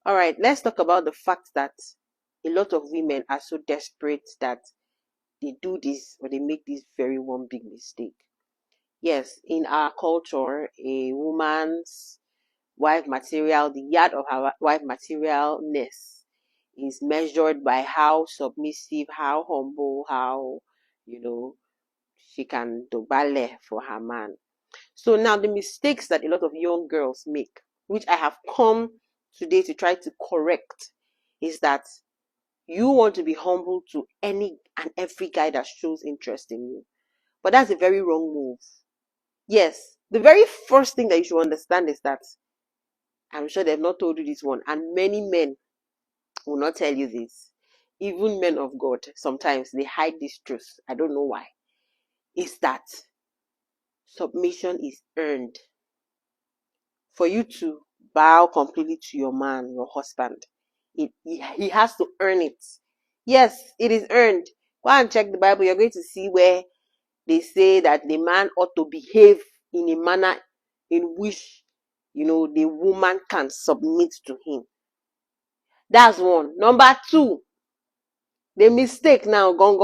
All right, let's talk about the fact that a lot of women are so desperate that they do this or they make this very one big mistake. Yes, in our culture, a woman's wife material, the yard of her wife materialness is measured by how submissive, how humble, how, you know, she can do ballet for her man. So now the mistakes that a lot of young girls make, which I have come today to try to correct, is that you want to be humble to any and every guy that shows interest in you. But that's a very wrong move. Yes, the very first thing that you should understand is that, I'm sure they've not told you this one, and many men will not tell you this. Even men of God, sometimes they hide this truth. I don't know why. Is that submission is earned. For you to bow completely to your man, your husband, he has to earn it. Yes, it is earned. Go and check the Bible. You're going to see where they say that the man ought to behave in a manner in which, the woman can submit to him. That's one. Number two, the mistake now, gong,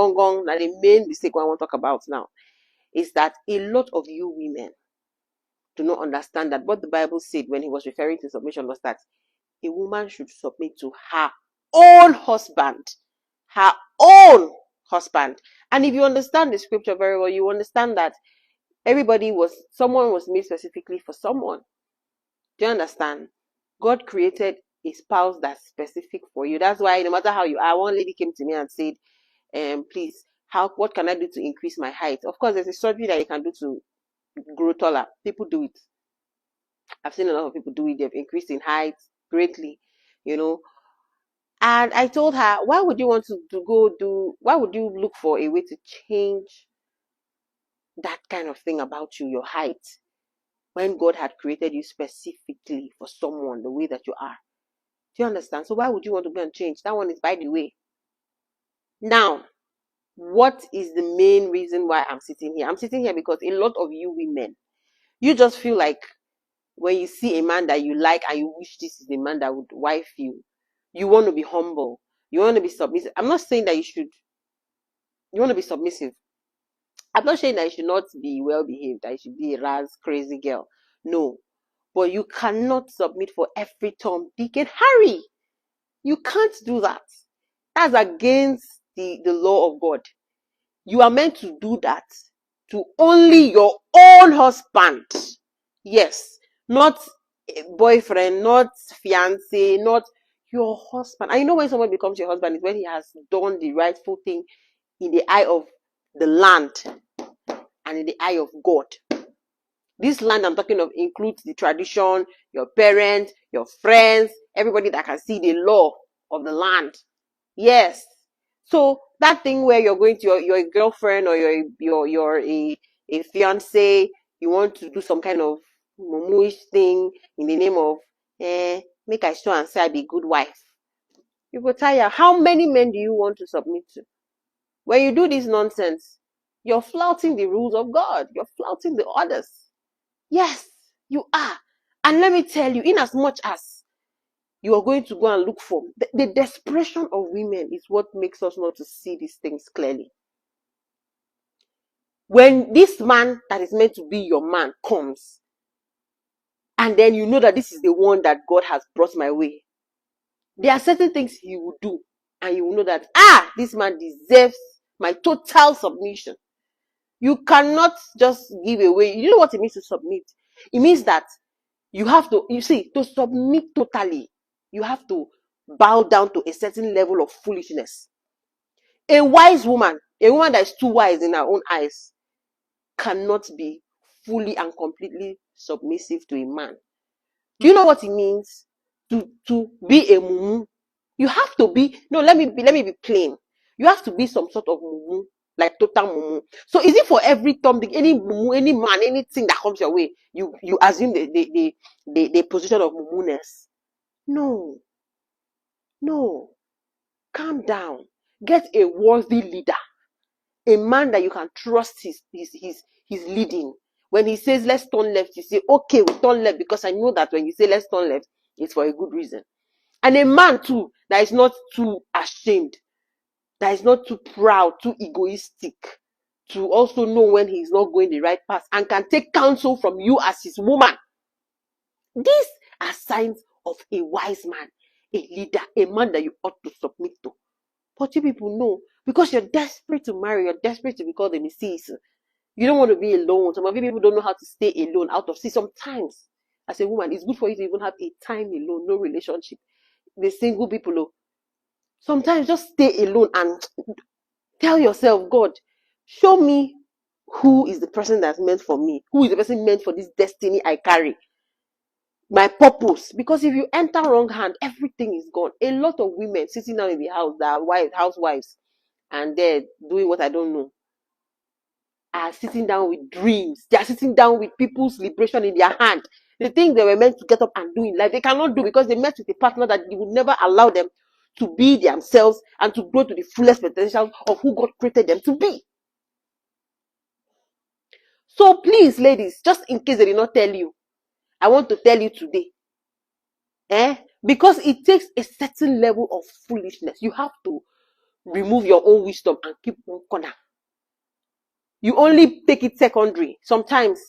now the main mistake I want to talk about now is that a lot of you women do not understand that what the Bible said when he was referring to submission was that a woman should submit to her own husband. Her own husband. And if you understand the scripture very well, you understand that someone was made specifically for someone. Do you understand? God created a spouse that's specific for you. That's why no matter how you are, one lady came to me and said, please, what can I do to increase my height? Of course, there's a surgery that you can do to grow taller. People do it. I've seen a lot of people do it. They've increased in height greatly, And I told her, why would you want why would you look for a way to change that kind of thing about you, your height, when God had created you specifically for someone the way that you are? Do you understand? So why would you want to go and change? That one is by the way. Now, what is the main reason why I'm sitting here? I'm sitting here because a lot of you women, you just feel like when you see a man that you like and you wish this is the man that would wife you, you want to be humble. You want to be submissive. I'm not saying that you want to be submissive. I'm not saying that you should not be well behaved, that you should be a raz crazy girl. No. But you cannot submit for every Tom, Dick, and Harry. You can't do that. That's against the law of God. You are meant to do that to only your own husband. Yes. Not boyfriend, not fiance, not your husband. And you know when someone becomes your husband is when he has done the rightful thing in the eye of the land and in the eye of God. This land I'm talking of includes the tradition, your parents, your friends, everybody that can see the law of the land. Yes. So that thing where you're going to your girlfriend or you're a fiance, you want to do some kind of mumuish thing in the name of make I show and say I be good wife. You go tire. How many men do you want to submit to? When you do this nonsense, you're flouting the rules of God. You're flouting the orders. Yes, you are. And let me tell you, in as much as you are going to go and look for the desperation of women is what makes us not to see these things clearly. When this man that is meant to be your man comes, and then you know that this is the one that God has brought my way, there are certain things he will do, and you will know that, this man deserves my total submission. You cannot just give away. You know what it means to submit? It means that you have to, to submit totally, you have to bow down to a certain level of foolishness. A wise woman, a woman that is too wise in her own eyes, cannot be fully and completely submissive to a man. Do you know what it means to be a mumu? You have to be, no, let me be plain. You have to be some sort of mumu, like total mumu. So is it for every topic, any mumu, any man, anything that comes your way, you assume the position of mumuness? No. Calm down. Get a worthy leader, a man that you can trust his leading. When he says let's turn left, you say okay, we turn left, because I know that when you say let's turn left, it's for a good reason. And a man too that is not too ashamed, that is not too proud, too egoistic, to also know when he's not going the right path and can take counsel from you as his woman. These are signs of a wise man, a leader, a man that you ought to submit to. But you people know, because you're desperate to marry, you're desperate to be called a Mrs. You don't want to be alone. Some of you people don't know how to stay alone out of. See, sometimes as a woman, it's good for you to even have a time alone, no relationship. The single people, oh, sometimes just stay alone and tell yourself, God, show me who is the person that's meant for me, who is the person meant for this destiny I carry, my purpose. Because if you enter wrong hand, everything is gone. A lot of women sitting down in the house that are housewives, and they're doing what I don't know, are sitting down with dreams. They are sitting down with people's liberation in their hand. The things they were meant to get up and do in life, they cannot do because they met with a partner that would never allow them to be themselves and to grow to the fullest potential of who God created them to be. So please, ladies, just in case they did not tell you, I want to tell you today. Because it takes a certain level of foolishness. You have to remove your own wisdom and keep one corner. You only take it secondary. Sometimes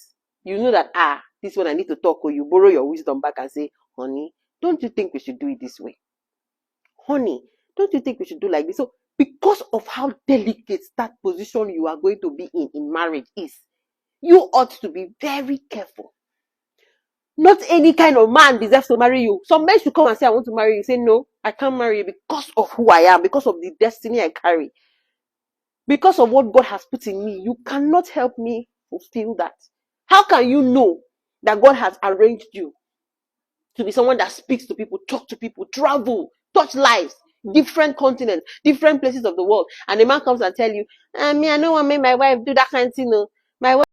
you know that, this one I need to talk, or you borrow your wisdom back and say, honey, don't you think we should do it this way? Honey, don't you think we should do like this? So because of how delicate that position you are going to be in marriage is, you ought to be very careful. Not any kind of man deserves to marry you. Some men should come and say, I want to marry you. Say, no, I can't marry you because of who I am, because of the destiny I carry, because of what God has put in me. You cannot help me fulfill that. How can you know that God has arranged you to be someone that speaks to people, talk to people, travel, touch lives, different continents, different places of the world, and the man comes and tell you, me, I don't want to make my wife do that kind of thing. No. My wife